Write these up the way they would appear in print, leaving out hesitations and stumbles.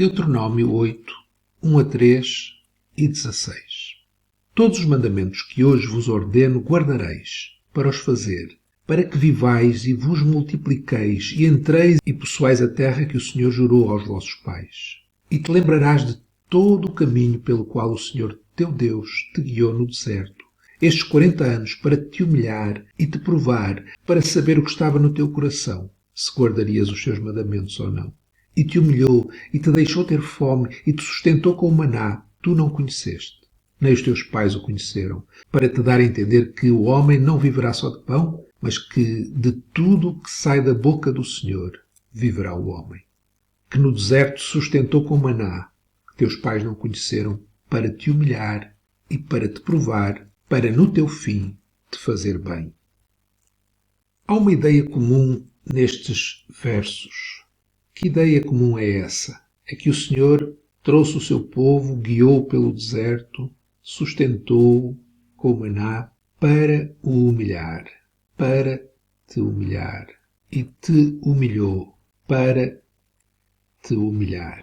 Deuteronômio 8, 1 a 3 e 16. Todos os mandamentos que hoje vos ordeno guardareis, para os fazer, para que vivais e vos multipliqueis, e entreis e possuais a terra que o Senhor jurou aos vossos pais. E te lembrarás de todo o caminho pelo qual o Senhor teu Deus te guiou no deserto, estes 40 anos, para te humilhar e te provar, para saber o que estava no teu coração, se guardarias os seus mandamentos ou não. E te humilhou, e te deixou ter fome, e te sustentou com o maná, tu não conheceste, nem os teus pais o conheceram, para te dar a entender que o homem não viverá só de pão, mas que de tudo o que sai da boca do Senhor viverá o homem. Que no deserto te sustentou com maná, que teus pais não conheceram, para te humilhar e para te provar, para no teu fim te fazer bem. Há uma ideia comum nestes versos. Que ideia comum é essa? É que o Senhor trouxe o seu povo, guiou pelo deserto, sustentou-o com o maná para o humilhar, para te humilhar. E te humilhou para te humilhar.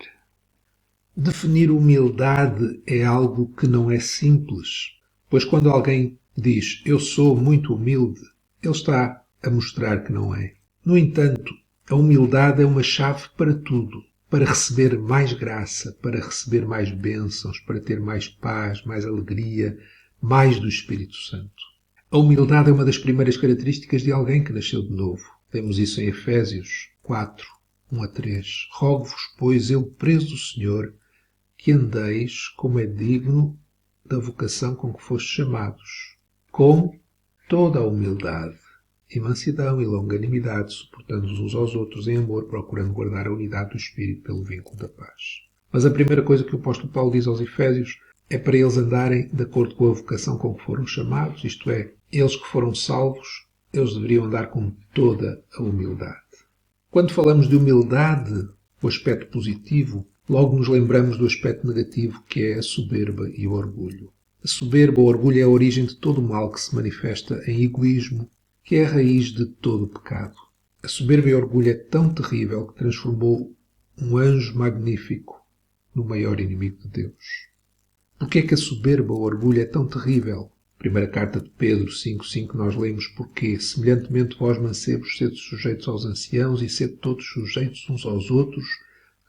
Definir humildade é algo que não é simples, pois quando alguém diz eu sou muito humilde, ele está a mostrar que não é. No entanto, a humildade é uma chave para tudo, para receber mais graça, para receber mais bênçãos, para ter mais paz, mais alegria, mais do Espírito Santo. A humildade é uma das primeiras características de alguém que nasceu de novo. Temos isso em Efésios 4, 1 a 3. Rogo-vos, pois, eu, preso do Senhor, que andeis como é digno da vocação com que fostes chamados, com toda a humildade e mansidão e longanimidade, suportando-vos uns aos outros em amor, procurando guardar a unidade do Espírito pelo vínculo da paz. Mas a primeira coisa que o apóstolo Paulo diz aos Efésios é para eles andarem de acordo com a vocação com que foram chamados, isto é, eles que foram salvos, eles deveriam andar com toda a humildade. Quando falamos de humildade, o aspecto positivo, logo nos lembramos do aspecto negativo, que é a soberba e o orgulho. A soberba ou orgulho é a origem de todo o mal que se manifesta em egoísmo, que é a raiz de todo o pecado. A soberba e o orgulho é tão terrível que transformou um anjo magnífico no maior inimigo de Deus. Porquê é que a soberba ou o orgulho é tão terrível? Primeira carta de Pedro 5,5 nós lemos porque, semelhantemente vós mancebos, sede sujeitos aos anciãos e sede todos sujeitos uns aos outros,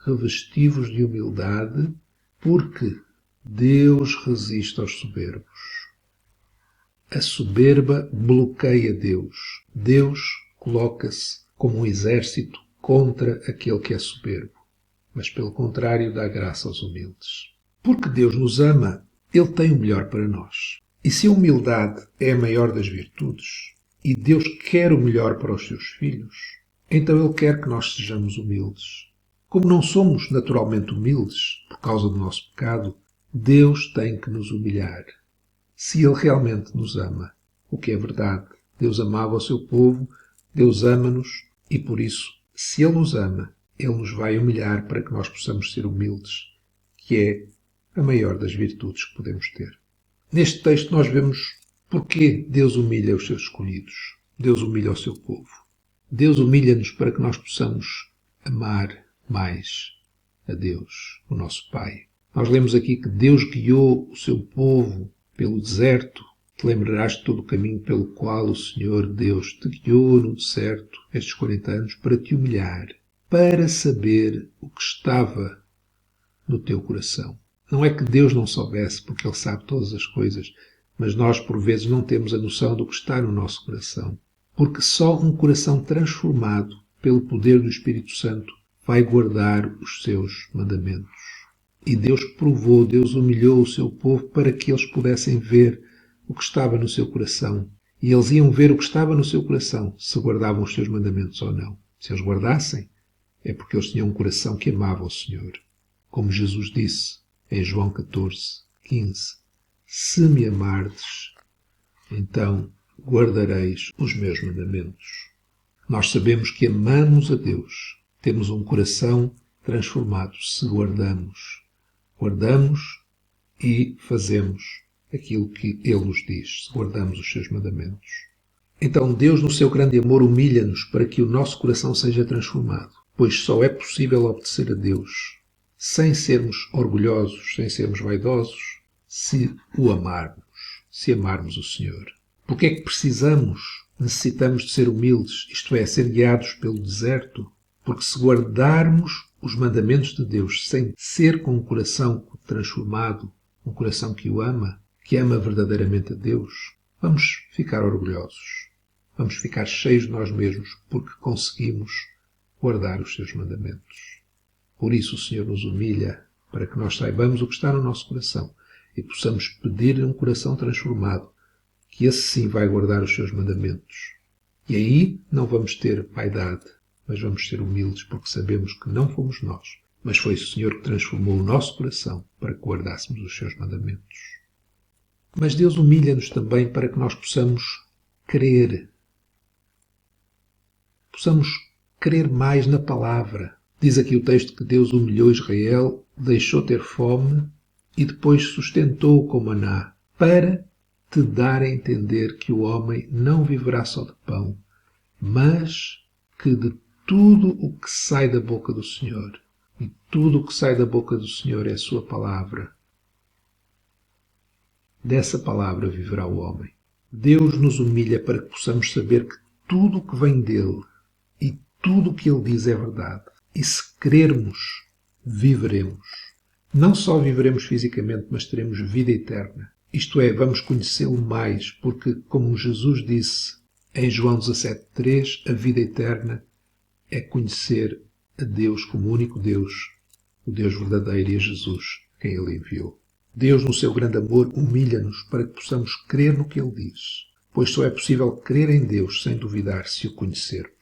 revestivos de humildade, porque Deus resiste aos soberbos. A soberba bloqueia Deus. Deus coloca-se como um exército contra aquele que é soberbo, mas pelo contrário dá graça aos humildes. Porque Deus nos ama, Ele tem o melhor para nós. E se a humildade é a maior das virtudes, e Deus quer o melhor para os seus filhos, então Ele quer que nós sejamos humildes. Como não somos naturalmente humildes por causa do nosso pecado, Deus tem que nos humilhar. Se Ele realmente nos ama, o que é verdade, Deus amava o seu povo, Deus ama-nos e por isso, se Ele nos ama, Ele nos vai humilhar para que nós possamos ser humildes, que é a maior das virtudes que podemos ter. Neste texto nós vemos porque Deus humilha os seus escolhidos. Deus humilha o seu povo. Deus humilha-nos para que nós possamos amar mais a Deus, o nosso Pai. Nós lemos aqui que Deus guiou o seu povo pelo deserto. Te lembrarás de todo o caminho pelo qual o Senhor Deus te guiou no deserto estes 40 anos para te humilhar, para saber o que estava no teu coração. Não é que Deus não soubesse, porque Ele sabe todas as coisas, mas nós, por vezes, não temos a noção do que está no nosso coração. Porque só um coração transformado pelo poder do Espírito Santo vai guardar os seus mandamentos. E Deus provou, Deus humilhou o seu povo para que eles pudessem ver o que estava no seu coração. E eles iam ver o que estava no seu coração, se guardavam os seus mandamentos ou não. Se eles guardassem, é porque eles tinham um coração que amava o Senhor. Como Jesus disse em João 14:15, se me amardes, então guardareis os meus mandamentos. Nós sabemos que amamos a Deus. Temos um coração transformado se guardamos. Guardamos e fazemos aquilo que Ele nos diz, se guardamos os seus mandamentos. Então Deus, no seu grande amor, humilha-nos para que o nosso coração seja transformado, pois só é possível obedecer a Deus sem sermos orgulhosos, sem sermos vaidosos, se o amarmos, se amarmos o Senhor. Porque é que necessitamos de ser humildes, isto é, ser guiados pelo deserto? Porque se guardarmos os mandamentos de Deus sem ser com um coração transformado, um coração que o ama, que ama verdadeiramente a Deus, vamos ficar orgulhosos. Vamos ficar cheios de nós mesmos porque conseguimos guardar os seus mandamentos. Por isso o Senhor nos humilha, para que nós saibamos o que está no nosso coração e possamos pedir um coração transformado, que esse sim vai guardar os seus mandamentos. E aí não vamos ter vaidade, mas vamos ser humildes porque sabemos que não fomos nós, mas foi o Senhor que transformou o nosso coração para que guardássemos os seus mandamentos. Mas Deus humilha-nos também para que nós possamos crer. Possamos crer mais na palavra. Diz aqui o texto que Deus humilhou Israel, deixou ter fome e depois sustentou com maná, para te dar a entender que o homem não viverá só de pão, mas que de tudo o que sai da boca do Senhor. E tudo o que sai da boca do Senhor é a sua palavra. Dessa palavra viverá o homem. Deus nos humilha para que possamos saber que tudo o que vem dele e tudo o que ele diz é verdade. E se crermos, viveremos. Não só viveremos fisicamente, mas teremos vida eterna. Isto é, vamos conhecê-lo mais, porque, como Jesus disse em João 17,3, a vida eterna é conhecer a Deus como único Deus, o Deus verdadeiro, e a Jesus, quem ele enviou. Deus, no seu grande amor, humilha-nos para que possamos crer no que ele diz, pois só é possível crer em Deus sem duvidar se o conhecermos.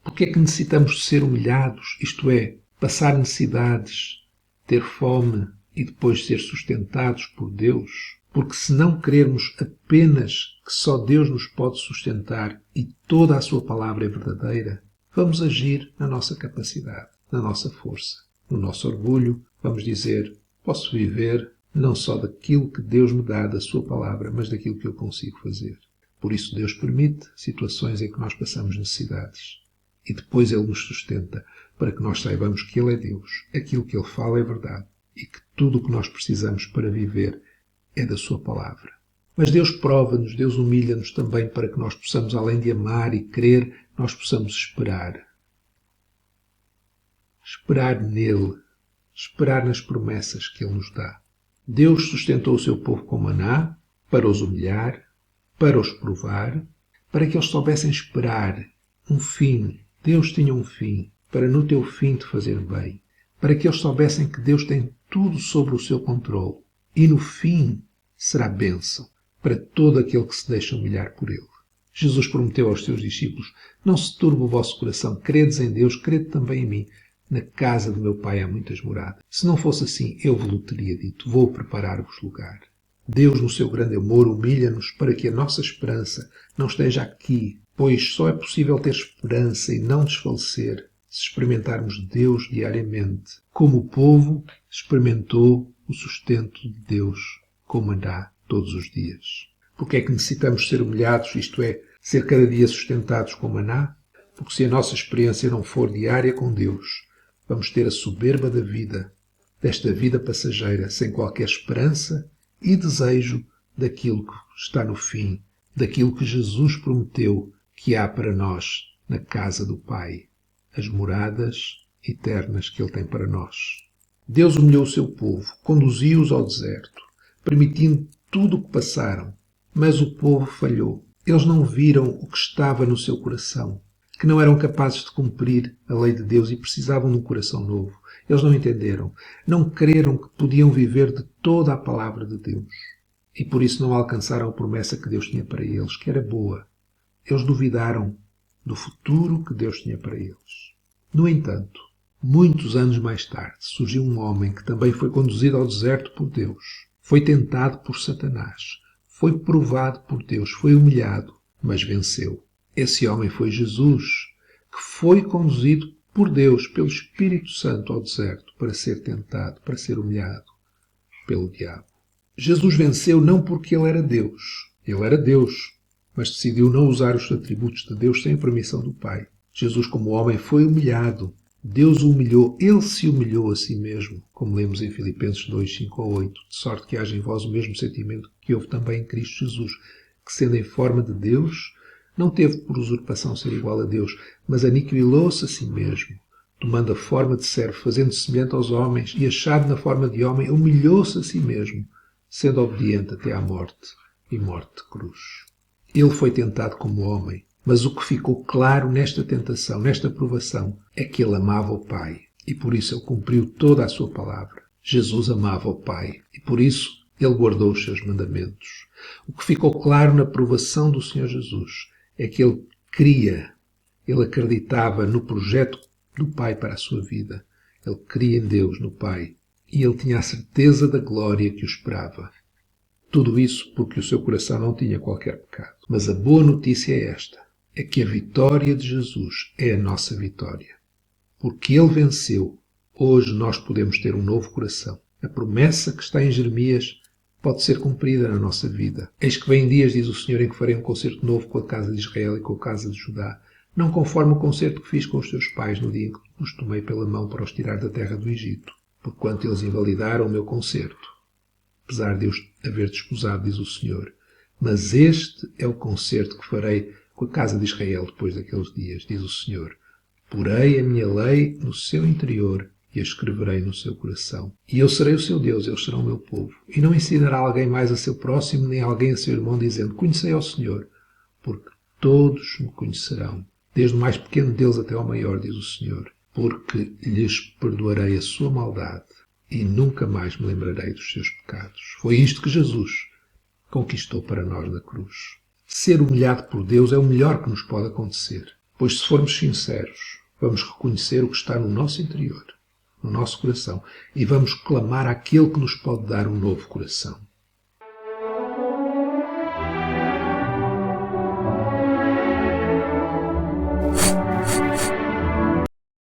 Porque é que necessitamos ser humilhados, isto é, passar necessidades, ter fome e depois ser sustentados por Deus? Porque se não crermos apenas que só Deus nos pode sustentar e toda a sua palavra é verdadeira, vamos agir na nossa capacidade, na nossa força, no nosso orgulho. Vamos dizer, posso viver não só daquilo que Deus me dá, da sua palavra, mas daquilo que eu consigo fazer. Por isso Deus permite situações em que nós passamos necessidades. E depois Ele nos sustenta, para que nós saibamos que Ele é Deus, aquilo que Ele fala é verdade, e que tudo o que nós precisamos para viver é da sua palavra. Mas Deus prova-nos, Deus humilha-nos também para que nós possamos, além de amar e crer, nós possamos esperar. Esperar nele, esperar nas promessas que Ele nos dá. Deus sustentou o seu povo com maná, para os humilhar, para os provar, para que eles soubessem esperar um fim. Deus tinha um fim, para no teu fim te fazer bem, para que eles soubessem que Deus tem tudo sob o seu controle, e no fim será bênção para todo aquele que se deixa humilhar por Ele. Jesus prometeu aos seus discípulos, não se turbe o vosso coração, credes em Deus, crede também em mim. Na casa do meu Pai há muitas moradas. Se não fosse assim, eu vos teria dito, vou preparar-vos lugar. Deus, no seu grande amor, humilha-nos para que a nossa esperança não esteja aqui, pois só é possível ter esperança e não desfalecer se experimentarmos Deus diariamente, como o povo experimentou o sustento de Deus com maná todos os dias. Porque é que necessitamos ser humilhados, isto é, ser cada dia sustentados com maná? Porque se a nossa experiência não for diária com Deus, vamos ter a soberba da vida, desta vida passageira, sem qualquer esperança e desejo daquilo que está no fim, daquilo que Jesus prometeu que há para nós na casa do Pai, as moradas eternas que Ele tem para nós. Deus humilhou o seu povo, conduziu-os ao deserto, permitindo tudo o que passaram, mas o povo falhou. Eles não viram o que estava no seu coração, que não eram capazes de cumprir a lei de Deus e precisavam de um coração novo. Eles não entenderam, não creram que podiam viver de toda a palavra de Deus. E por isso não alcançaram a promessa que Deus tinha para eles, que era boa. Eles duvidaram do futuro que Deus tinha para eles. No entanto, muitos anos mais tarde, surgiu um homem que também foi conduzido ao deserto por Deus. Foi tentado por Satanás. Foi provado por Deus. Foi humilhado, mas venceu. Esse homem foi Jesus, que foi conduzido por Deus, pelo Espírito Santo, ao deserto para ser tentado, para ser humilhado pelo diabo. Jesus venceu não porque ele era Deus. Ele era Deus, mas decidiu não usar os atributos de Deus sem a permissão do Pai. Jesus, como homem, foi humilhado, Deus o humilhou, Ele se humilhou a si mesmo, como lemos em Filipenses 2, 5 a 8, de sorte que haja em vós o mesmo sentimento que houve também em Cristo Jesus, que sendo em forma de Deus, não teve por usurpação ser igual a Deus, mas aniquilou-se a si mesmo, tomando a forma de servo, fazendo-se semelhante aos homens, e achado na forma de homem, humilhou-se a si mesmo, sendo obediente até à morte, e morte de cruz. Ele foi tentado como homem, mas o que ficou claro nesta tentação, nesta provação, é que ele amava o Pai, e por isso ele cumpriu toda a sua palavra. Jesus amava o Pai, e por isso ele guardou os seus mandamentos. O que ficou claro na provação do Senhor Jesus é que ele cria, ele acreditava no projeto do Pai para a sua vida. Ele cria em Deus, no Pai, e ele tinha a certeza da glória que o esperava. Tudo isso porque o seu coração não tinha qualquer pecado. Mas a boa notícia é esta, é que a vitória de Jesus é a nossa vitória. Porque ele venceu, hoje nós podemos ter um novo coração. A promessa que está em Jeremias pode ser cumprida na nossa vida. Eis que vem dias, diz o Senhor, em que farei um concerto novo com a casa de Israel e com a casa de Judá, não conforme o concerto que fiz com os teus pais no dia em que os tomei pela mão para os tirar da terra do Egito, porquanto eles invalidaram o meu concerto, apesar de eu haver desposado, diz o Senhor. Mas este é o concerto que farei com a casa de Israel depois daqueles dias, diz o Senhor. Porei a minha lei no seu interior e a escreverei no seu coração. E eu serei o seu Deus, eles serão o meu povo. E não ensinará alguém mais a seu próximo, nem alguém a seu irmão, dizendo, conhecei ao Senhor, porque todos me conhecerão, desde o mais pequeno deles até ao maior, diz o Senhor, porque lhes perdoarei a sua maldade e nunca mais me lembrarei dos seus pecados. Foi isto que Jesus conquistou para nós na cruz. Ser humilhado por Deus é o melhor que nos pode acontecer, pois se formos sinceros, vamos reconhecer o que está no nosso interior, no nosso coração, e vamos clamar àquele que nos pode dar um novo coração.